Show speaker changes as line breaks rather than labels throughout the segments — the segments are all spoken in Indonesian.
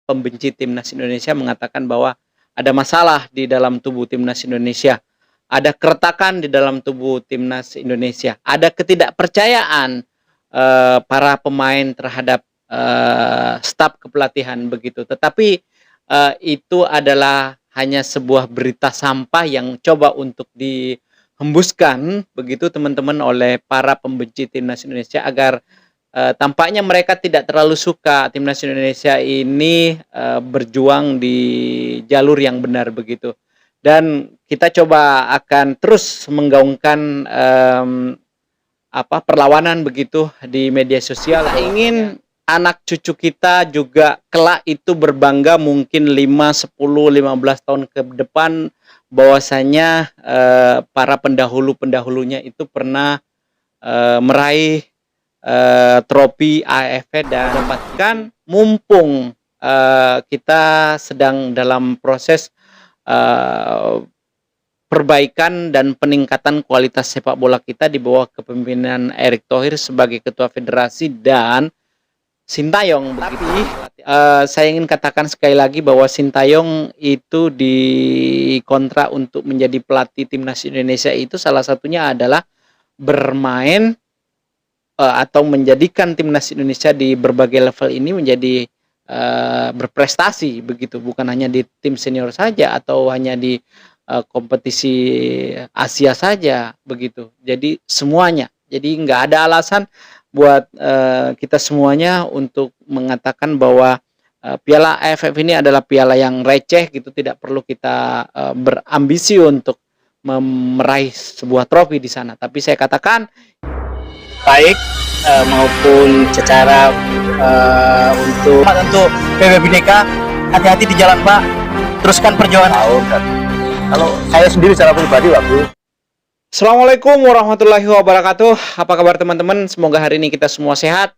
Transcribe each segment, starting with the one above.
pembenci timnas Indonesia mengatakan bahwa ada masalah di dalam tubuh timnas Indonesia, ada keretakan di dalam tubuh timnas Indonesia, ada ketidakpercayaan para pemain terhadap staf kepelatihan begitu. Tetapi itu adalah hanya sebuah berita sampah yang coba untuk dihembuskan begitu teman-teman oleh para pembenci timnas Indonesia agar tampaknya mereka tidak terlalu suka timnas Indonesia ini berjuang di jalur yang benar begitu. Dan kita coba akan terus menggaungkan perlawanan begitu di media sosial. Kita ingin anak cucu kita juga kelak itu berbangga mungkin 5, 10, 15 tahun ke depan bahwasanya para pendahulunya itu pernah meraih trofi AFF dan dapatkan mumpung kita sedang dalam proses perbaikan dan peningkatan kualitas sepak bola kita di bawah kepemimpinan Erick Thohir sebagai ketua federasi dan Sintayong begitu. Saya ingin katakan sekali lagi bahwa Sintayong itu dikontrak untuk menjadi pelatih timnas Indonesia itu salah satunya adalah bermain atau menjadikan timnas Indonesia di berbagai level ini menjadi berprestasi begitu, bukan hanya di tim senior saja atau hanya di kompetisi Asia saja begitu. Jadi semuanya. Jadi nggak ada alasan buat kita semuanya untuk mengatakan bahwa Piala AFF ini adalah piala yang receh gitu, tidak perlu kita berambisi untuk meraih sebuah trofi di sana. Tapi saya katakan
baik maupun secara untuk PB Bhinneka, hati-hati di jalan Pak, teruskan perjuangan. Kalau saya sendiri secara pribadi waktu.
Assalamualaikum warahmatullahi wabarakatuh. Apa kabar teman-teman? Semoga hari ini kita semua sehat.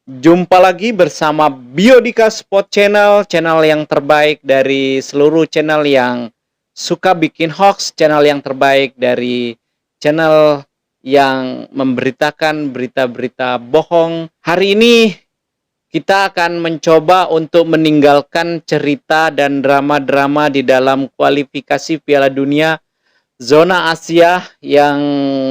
Jumpa lagi bersama Biodika Sport Channel, channel yang terbaik dari seluruh channel yang suka bikin hoax, channel yang terbaik dari channel yang memberitakan berita-berita bohong. Hari ini kita akan mencoba untuk meninggalkan cerita dan drama-drama di dalam kualifikasi Piala Dunia zona Asia yang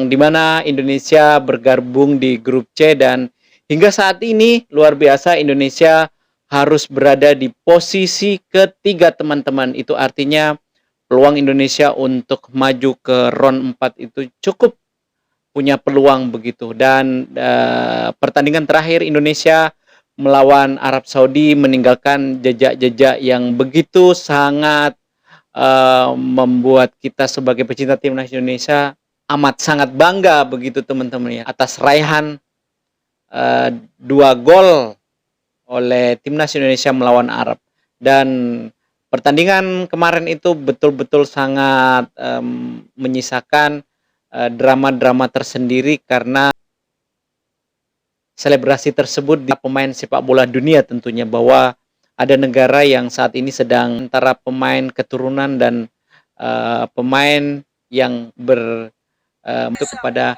dimana Indonesia bergabung di grup C, dan hingga saat ini luar biasa Indonesia harus berada di posisi ketiga teman-teman. Itu artinya peluang Indonesia untuk maju ke round 4 itu cukup punya peluang begitu. Dan pertandingan terakhir Indonesia melawan Arab Saudi meninggalkan jejak-jejak yang begitu sangat membuat kita sebagai pecinta timnas Indonesia amat sangat bangga begitu teman-teman ya, atas raihan 2 gol oleh timnas Indonesia melawan Arab. Dan pertandingan kemarin itu betul-betul sangat menyisakan drama-drama tersendiri karena selebrasi tersebut di pemain sepak bola dunia tentunya, bahwa ada negara yang saat ini sedang antara pemain keturunan dan pemain yang untuk kepada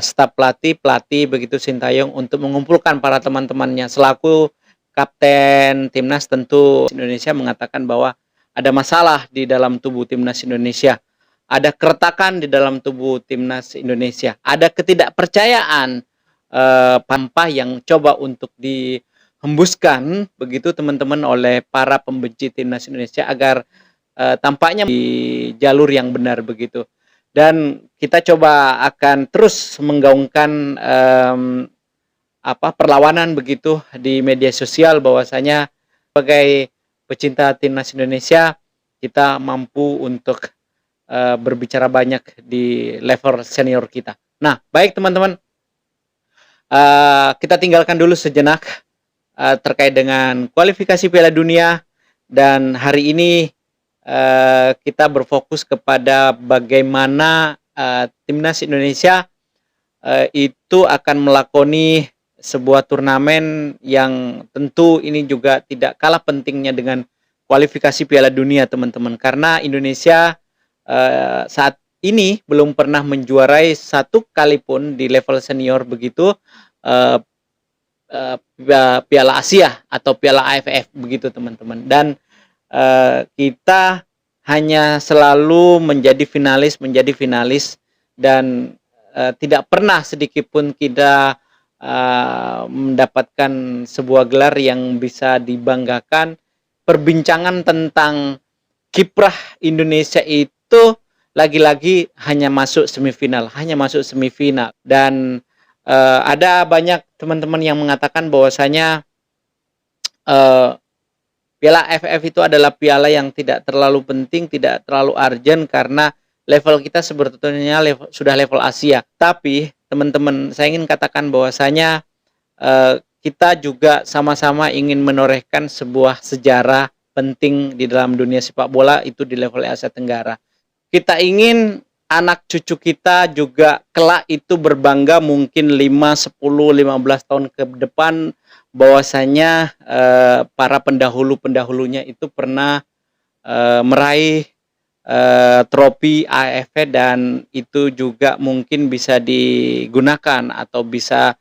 staf pelatih begitu Sintayong untuk mengumpulkan para teman-temannya. Selaku kapten timnas tentu Indonesia mengatakan bahwa ada masalah di dalam tubuh timnas Indonesia. Ada keretakan di dalam tubuh timnas Indonesia. Ada ketidakpercayaan sampah yang coba untuk dihembuskan begitu teman-teman oleh para pembenci timnas Indonesia agar tampaknya di jalur yang benar begitu. Dan kita coba akan terus menggaungkan perlawanan begitu di media sosial bahwasanya sebagai pecinta timnas Indonesia kita mampu untuk berbicara banyak di level senior kita. Nah, baik teman-teman, kita tinggalkan dulu sejenak terkait dengan kualifikasi Piala Dunia, dan hari ini kita berfokus kepada bagaimana timnas Indonesia itu akan melakoni sebuah turnamen yang tentu ini juga tidak kalah pentingnya dengan kualifikasi Piala Dunia teman-teman, karena Indonesia saat ini belum pernah menjuarai satu kali pun di level senior begitu Piala Asia atau Piala AFF begitu teman-teman. Dan kita hanya selalu menjadi finalis dan tidak pernah sedikit pun kita mendapatkan sebuah gelar yang bisa dibanggakan. Perbincangan tentang kiprah Indonesia itu lagi-lagi hanya masuk semifinal dan ada banyak teman-teman yang mengatakan bahwasanya Piala AFF itu adalah piala yang tidak terlalu penting, tidak terlalu urgent karena level kita sebetulnya sudah level Asia. Tapi teman-teman, saya ingin katakan bahwasanya kita juga sama-sama ingin menorehkan sebuah sejarah penting di dalam dunia sepak bola itu di level Asia Tenggara. Kita ingin anak cucu kita juga kelak itu berbangga mungkin 5, 10, 15 tahun ke depan bahwasanya para pendahulunya itu pernah meraih trofi AFF dan itu juga mungkin bisa digunakan atau bisa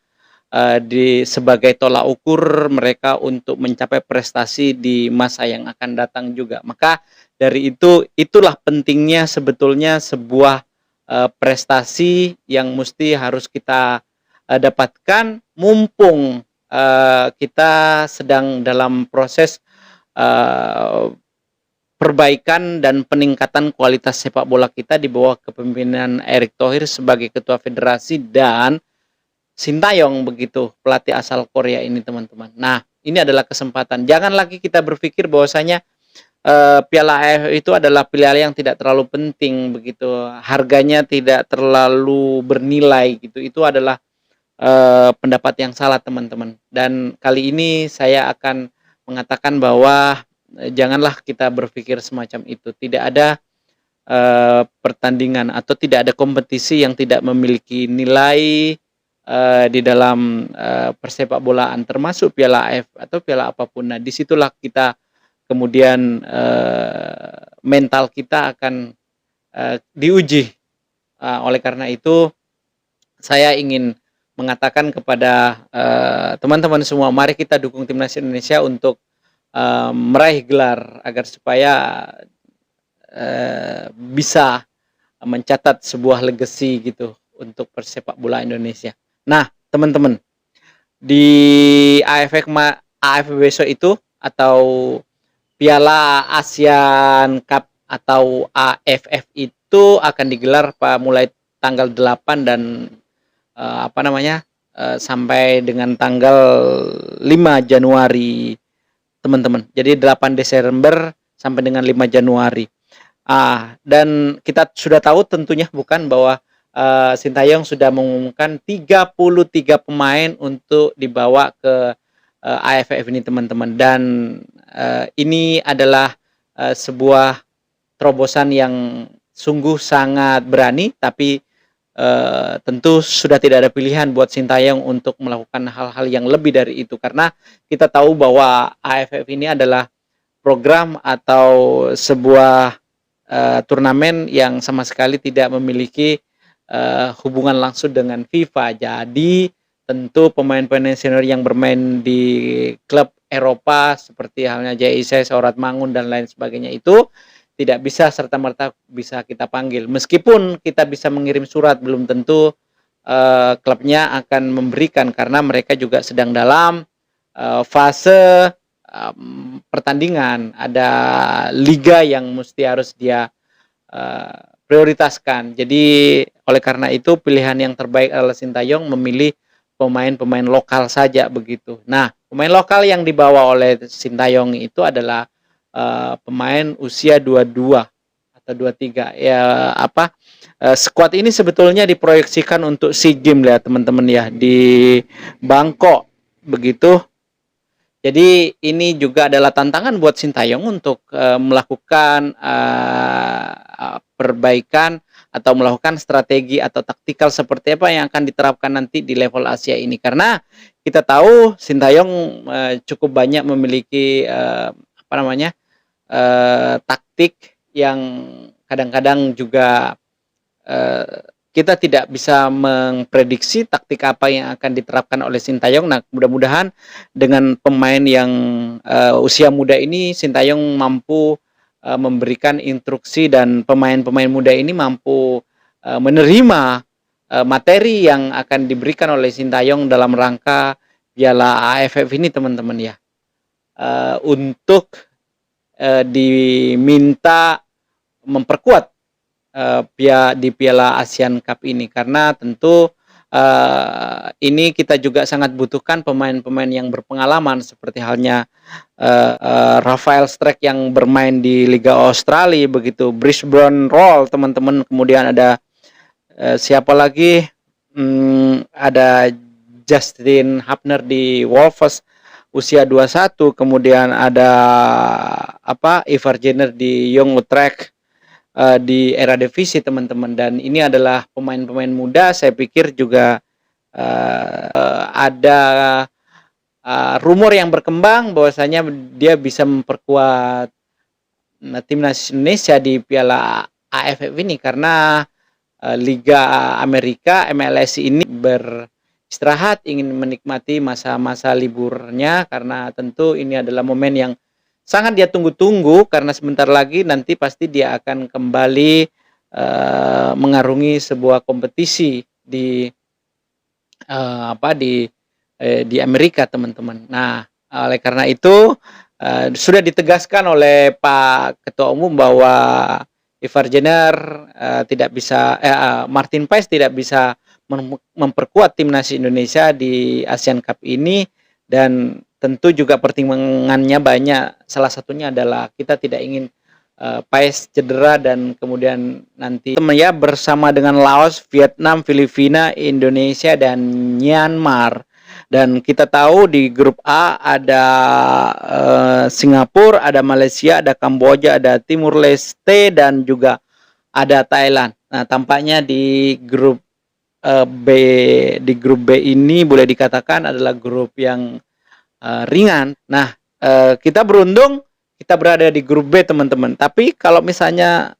sebagai tolak ukur mereka untuk mencapai prestasi di masa yang akan datang juga. Maka dari itulah pentingnya sebetulnya sebuah prestasi yang mesti harus kita dapatkan mumpung kita sedang dalam proses perbaikan dan peningkatan kualitas sepak bola kita di bawah kepemimpinan Erick Thohir sebagai ketua federasi dan Sintayong begitu, pelatih asal Korea ini teman-teman. Nah, ini adalah kesempatan. Jangan lagi kita berpikir bahwasanya Piala AFF itu adalah piala yang tidak terlalu penting begitu. Harganya tidak terlalu bernilai gitu. Itu adalah pendapat yang salah teman-teman. Dan kali ini saya akan mengatakan bahwa janganlah kita berpikir semacam itu. Tidak ada pertandingan atau tidak ada kompetisi yang tidak memiliki nilai di dalam persepak bolaan termasuk Piala AFF atau piala apapun. Nah, disitulah kita kemudian mental kita akan diuji. Oleh karena itu saya ingin mengatakan kepada teman-teman semua, mari kita dukung timnas Indonesia untuk meraih gelar agar supaya bisa mencatat sebuah legacy gitu untuk persepak bola Indonesia. Nah, teman-teman, di AFF besok itu atau Piala ASEAN Cup atau AFF itu akan digelar mulai tanggal 8 dan sampai dengan tanggal 5 Januari, teman-teman. Jadi 8 Desember sampai dengan 5 Januari. Dan kita sudah tahu tentunya bukan bahwa Sintayong sudah mengumumkan 33 pemain untuk dibawa ke AFF ini teman-teman, dan ini adalah sebuah terobosan yang sungguh sangat berani, tapi tentu sudah tidak ada pilihan buat Sintayong untuk melakukan hal-hal yang lebih dari itu, karena kita tahu bahwa AFF ini adalah program atau sebuah turnamen yang sama sekali tidak memiliki hubungan langsung dengan FIFA. Jadi tentu pemain-pemain senior yang bermain di klub Eropa seperti halnya JIC, Saurat Mangun dan lain sebagainya itu tidak bisa serta-merta bisa kita panggil. Meskipun kita bisa mengirim surat, belum tentu klubnya akan memberikan karena mereka juga sedang dalam fase pertandingan. Ada liga yang mesti harus dia prioritaskan. Jadi oleh karena itu pilihan yang terbaik adalah Sintayong memilih pemain-pemain lokal saja begitu. Nah, pemain lokal yang dibawa oleh Sintayong itu adalah pemain usia 22 atau 23. Ya skuad ini sebetulnya diproyeksikan untuk SEA Games ya teman-teman ya di Bangkok begitu. Jadi ini juga adalah tantangan buat Sintayong untuk melakukan perbaikan atau melakukan strategi atau taktikal seperti apa yang akan diterapkan nanti di level Asia ini, karena kita tahu Sintayong cukup banyak memiliki taktik yang kadang-kadang juga kita tidak bisa memprediksi taktik apa yang akan diterapkan oleh Sintayong. Nah, mudah-mudahan dengan pemain yang usia muda ini, Sintayong mampu memberikan instruksi dan pemain-pemain muda ini mampu menerima materi yang akan diberikan oleh Sintayong dalam rangka Piala AFF ini, teman-teman ya. Untuk diminta memperkuat di Piala ASEAN Cup ini, karena tentu ini kita juga sangat butuhkan pemain-pemain yang berpengalaman seperti halnya Rafael Strijk yang bermain di Liga Australia, begitu Brisbane Roar, teman-teman. Kemudian ada siapa lagi? Ada Justin Hapner di Wolves usia 21, kemudian ada Ivar Jenner di Young Utrecht di Eredivisie, teman-teman. Dan ini adalah pemain-pemain muda. Saya pikir juga ada rumor yang berkembang bahwasanya dia bisa memperkuat timnas Indonesia di Piala AFF ini, karena Liga Amerika MLS ini beristirahat, ingin menikmati masa-masa liburnya, karena tentu ini adalah momen yang sangat dia tunggu-tunggu, karena sebentar lagi nanti pasti dia akan kembali mengarungi sebuah kompetisi di di Amerika, teman-teman. Nah, oleh karena itu sudah ditegaskan oleh Pak Ketua Umum bahwa Ivar Jenner tidak bisa, Martin Paes tidak bisa memperkuat timnas Indonesia di ASEAN Cup ini, dan tentu juga pertimbangannya banyak. Salah satunya adalah kita tidak ingin Paes cedera dan kemudian nanti ya bersama dengan Laos, Vietnam, Filipina, Indonesia dan Myanmar. Dan kita tahu di grup A ada Singapura, ada Malaysia, ada Kamboja, ada Timur Leste dan juga ada Thailand. Nah, tampaknya di grup grup B ini boleh dikatakan adalah grup yang ringan. Nah, kita beruntung kita berada di grup B, teman-teman. Tapi kalau misalnya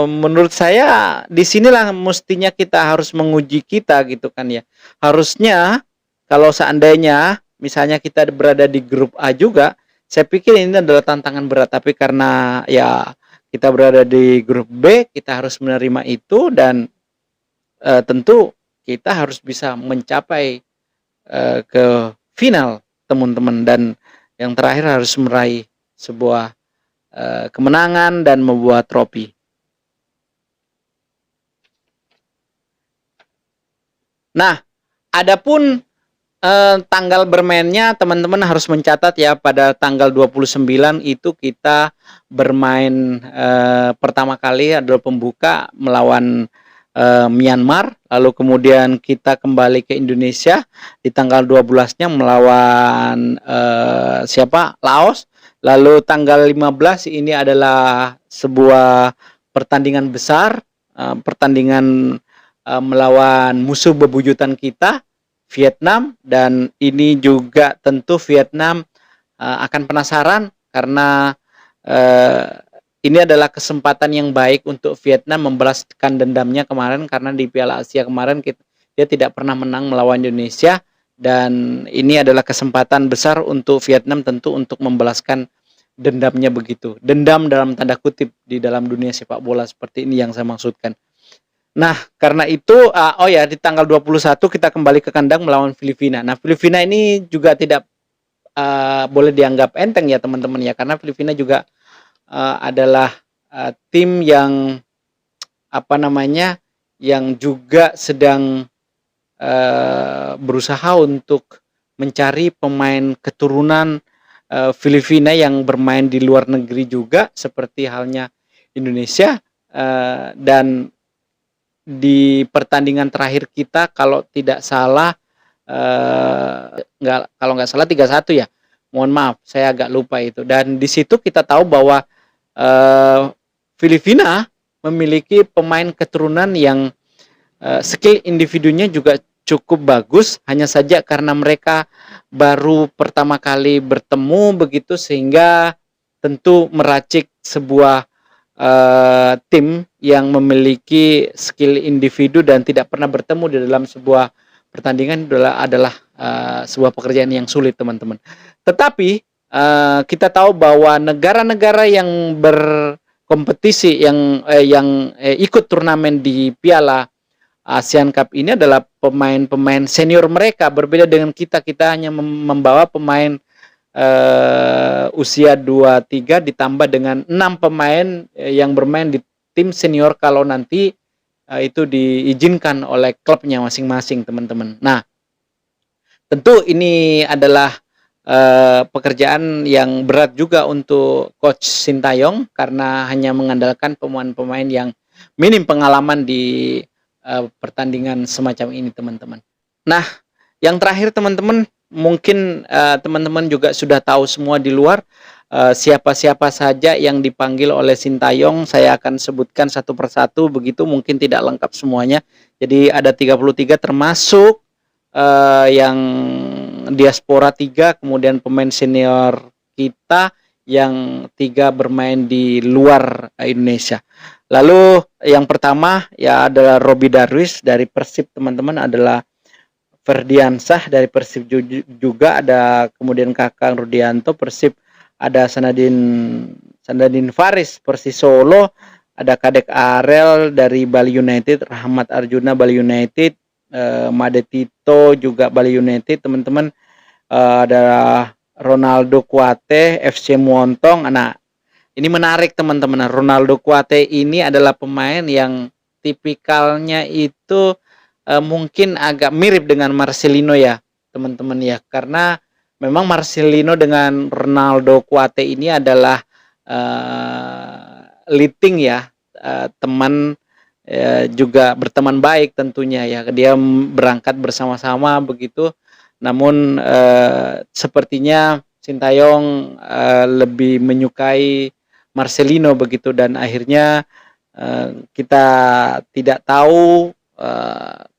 menurut saya disinilah mestinya kita harus menguji kita, gitu kan ya. Harusnya kalau seandainya misalnya kita berada di grup A juga, saya pikir ini adalah tantangan berat. Tapi karena ya kita berada di grup B, kita harus menerima itu, dan tentu kita harus bisa mencapai ke final, teman-teman. Dan yang terakhir harus meraih sebuah kemenangan dan membuat trofi. Nah, adapun tanggal bermainnya, teman-teman harus mencatat ya, pada tanggal 29 itu kita bermain pertama kali adalah pembuka melawan Myanmar, lalu kemudian kita kembali ke Indonesia di tanggal 12-nya melawan Laos, lalu tanggal 15 ini adalah sebuah pertandingan besar, pertandingan melawan musuh bebuyutan kita, Vietnam, dan ini juga tentu Vietnam akan penasaran karena ini adalah kesempatan yang baik untuk Vietnam membalaskan dendamnya kemarin, karena di Piala Asia kemarin dia tidak pernah menang melawan Indonesia, dan ini adalah kesempatan besar untuk Vietnam tentu untuk membalaskan dendamnya, begitu. Dendam dalam tanda kutip di dalam dunia sepak bola, seperti ini yang saya maksudkan. Nah, karena itu di tanggal 21 kita kembali ke kandang melawan Filipina. Nah, Filipina ini juga tidak boleh dianggap enteng ya, teman-teman ya, karena Filipina juga adalah tim yang yang juga sedang berusaha untuk mencari pemain keturunan Filipina yang bermain di luar negeri juga, seperti halnya Indonesia. Dan di pertandingan terakhir kita, kalau tidak salah, kalau nggak salah 3-1 ya. Mohon maaf, saya agak lupa itu. Dan di situ kita tahu bahwa Filipina memiliki pemain keturunan yang skill individunya juga cukup bagus, hanya saja karena mereka baru pertama kali bertemu, begitu, sehingga tentu meracik sebuah tim yang memiliki skill individu dan tidak pernah bertemu di dalam sebuah pertandingan adalah sebuah pekerjaan yang sulit, teman-teman. Tetapi kita tahu bahwa negara-negara yang berkompetisi yang ikut turnamen di Piala Asian Cup ini adalah pemain-pemain senior mereka. Berbeda dengan kita hanya membawa pemain usia 23 ditambah dengan 6 pemain yang bermain di tim senior kalau nanti itu diizinkan oleh klubnya masing-masing, teman-teman. Nah, tentu ini adalah pekerjaan yang berat juga untuk Coach Sintayong karena hanya mengandalkan pemain-pemain yang minim pengalaman di pertandingan semacam ini, teman-teman. Nah, yang terakhir, teman-teman, mungkin teman-teman juga sudah tahu semua di luar siapa-siapa saja yang dipanggil oleh Sintayong. Saya akan sebutkan satu persatu, begitu mungkin tidak lengkap semuanya. Jadi ada 33 termasuk yang diaspora 3, kemudian pemain senior kita yang 3 bermain di luar Indonesia. Lalu yang pertama ya adalah Robby Darwish dari Persib, teman-teman, adalah Ferdiansah dari Persib juga, ada kemudian Kakang Rudianto Persib, ada Sanadin Faris Persis Solo, ada Kadek Arel dari Bali United, Rahmat Arjuna Bali United, Made Tito juga Bali United, teman-teman. Ada Ronaldo Kuate FC Muontong. Nah, ini menarik, teman-teman. Ronaldo Kuate ini adalah pemain yang tipikalnya itu mungkin agak mirip dengan Marcelino ya, teman-teman ya. Karena memang Marcelino dengan Ronaldo Kuate ini adalah leading ya, teman juga berteman baik tentunya ya. Dia berangkat bersama-sama begitu. Namun sepertinya Sintayong lebih menyukai Marcelino begitu, dan akhirnya kita tidak tahu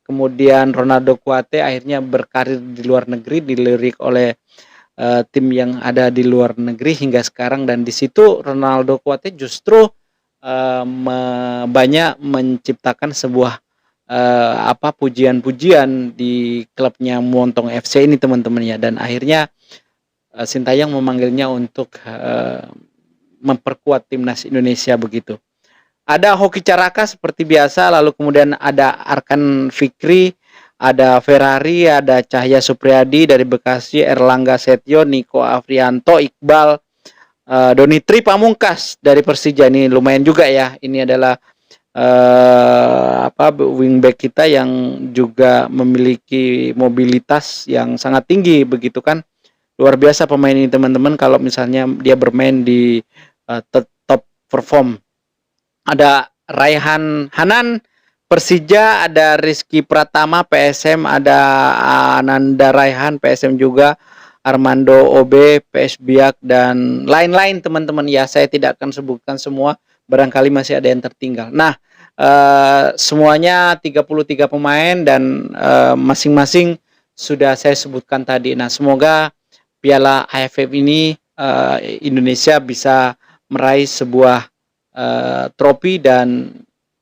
kemudian Ronaldo Kuate akhirnya berkarir di luar negeri, dilirik oleh tim yang ada di luar negeri hingga sekarang, dan di situ Ronaldo Kuate justru banyak menciptakan sebuah pujian-pujian di klubnya Muontong FC ini, teman-teman ya, dan akhirnya Sintayong memanggilnya untuk memperkuat timnas Indonesia begitu. Ada Hoki Caraka seperti biasa, lalu kemudian ada Arkan Fikri, ada Ferrari, ada Cahya Supriyadi dari Bekasi, Erlangga Setio, Niko Afrianto, Iqbal, Donitri Pamungkas dari Persija. Ini lumayan juga ya. Ini adalah wingback kita yang juga memiliki mobilitas yang sangat tinggi begitu kan. Luar biasa pemain ini, teman-teman, kalau misalnya dia bermain di top perform. Ada Raihan Hanan Persija, ada Rizky Pratama PSM, ada Ananda Raihan PSM juga, Armando OB PS Biak, dan lain-lain, teman-teman ya. Saya tidak akan sebutkan semua, barangkali masih ada yang tertinggal. Nah, semuanya 33 pemain dan masing-masing sudah saya sebutkan tadi. Nah, semoga Piala AFF ini Indonesia bisa meraih sebuah trofi, dan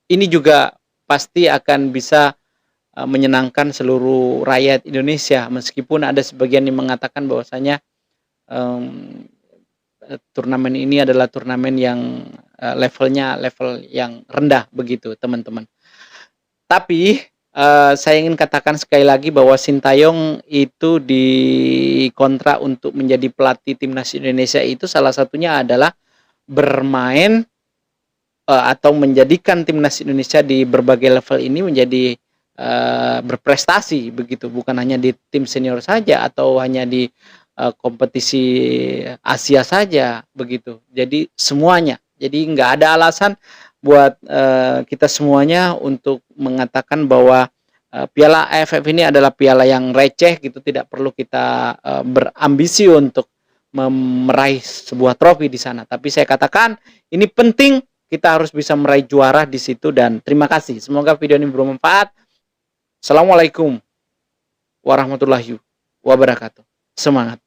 ini juga pasti akan bisa menyenangkan seluruh rakyat Indonesia, meskipun ada sebagian yang mengatakan bahwasanya turnamen ini adalah turnamen yang levelnya level yang rendah begitu, teman-teman. Tapi saya ingin katakan sekali lagi bahwa Sintayong itu dikontrak untuk menjadi pelatih timnas Indonesia, itu salah satunya adalah bermain atau menjadikan timnas Indonesia di berbagai level ini menjadi berprestasi begitu, bukan hanya di tim senior saja atau hanya di kompetisi Asia saja begitu. Jadi semuanya. Jadi nggak ada alasan buat kita semuanya untuk mengatakan bahwa Piala AFF ini adalah piala yang receh gitu. Tidak perlu kita berambisi untuk meraih sebuah trofi di sana. Tapi saya katakan ini penting, kita harus bisa meraih juara di situ. Dan terima kasih. Semoga video ini bermanfaat. Assalamualaikum warahmatullahi wabarakatuh. Semangat.